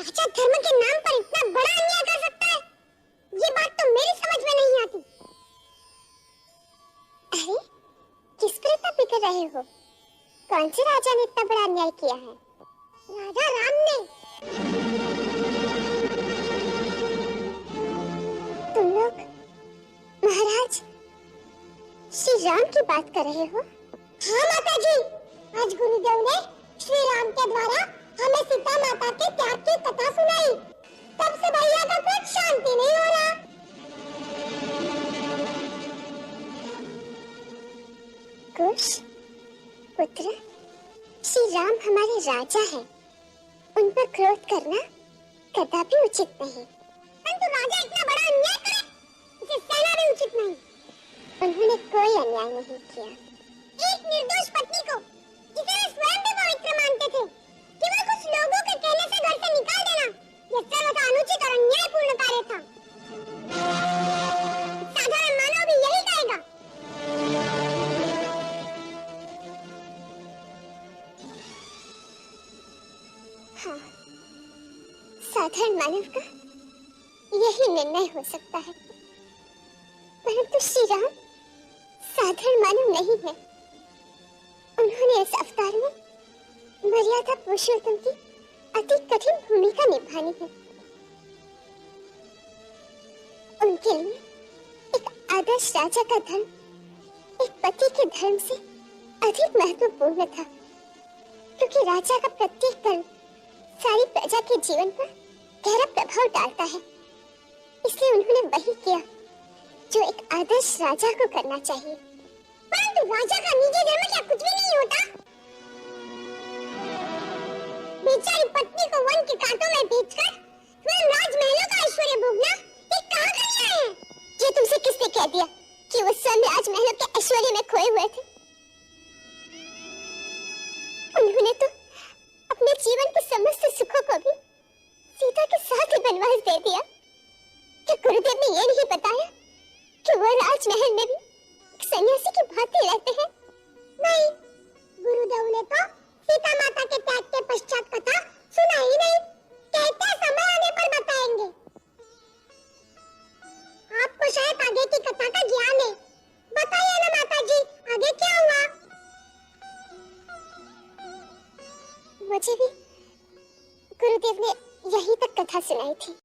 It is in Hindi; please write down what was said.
राजा धर्म के नाम पर इतना बड़ा अन्याय कर सकता है, ये बात तो मेरी समझ में नहीं आती। अरे किस पर इतना फिक्र रहे हो? कौन से राजा ने इतना बड़ा अन्याय किया है? राजा राम ने। तुम लोग महाराज श्री राम की बात कर रहे हो? हाँ माता जी, आज गुरुदेव ने श्री राम के द्वारा हमें सीता माता के त्याग की कथा सुनाई। तब से भैया का कुछ शांति नहीं हो रहा। कुश पुत्र, श्री राम हमारे राजा हैं। उन पर क्रोध करना कदापि उचित नहीं। परंतु राजा इतना बड़ा अन्याय करे, इसे सहना भी उचित नहीं। उन्होंने कोई अन्याय नहीं किया। एक निर्दोष पत्नी को जिसे वे स्वयं भी पवित्र मानते थे, केवल कुछ लोगों के कहने से घर से निकाल देना, यह सर्वथा अनुचित और अन्यायपूर्ण कार्य था। साधारण मानव भी यही कहेगा। हाँ, साधारण मानव का यही निर्णय हो सकता है, परंतु श्री राम साधारण मानव नहीं है। उन्होंने इस अवतार में मर्यादा पुरुषोत्तम की अति कठिन भूमिका निभानी है। उनके लिए एक आदर्श राजा का धर्म एक पति के धर्म से अधिक महत्वपूर्ण था, क्योंकि राजा का प्रत्येक कर्म सारी प्रजा के जीवन पर गहरा प्रभाव डालता है। इसलिए उन्होंने वही किया जो एक आदर्श राजा को करना चाहिए। परंतु राजा का निजी धर्म क्या कुछ भी नहीं होता? बेचारी पत्नी को वन के कांटों में बेचकर स्वयं राजमहलों का ऐश्वर्य भोगना ये कहाँ का न्याय है? ये तुमसे किसने कह दिया कि वो स्वयं राजमहलों के ऐश्वर्य में खोए हुए थे? उन्होंने तो अपने जीवन के समस्त सुखों को भी सीता के साथ ही बनवास दे दिया। क्या गुरुदेव ने ये नहीं बताया कि वो राजमहल में भी सन्यासी की भांति रहते हैं? नहीं, गुरुदेव ने तो सीता माता के त्याग के पश्चात कथा सुना ही नहीं। कहते हैं समय आने पर बताएंगे। आपको शायद आगे की कथा का ज्ञान है, बताइए ना माता जी, आगे क्या हुआ? मुझे भी गुरुदेव ने यहीं तक कथा सुनाई थी।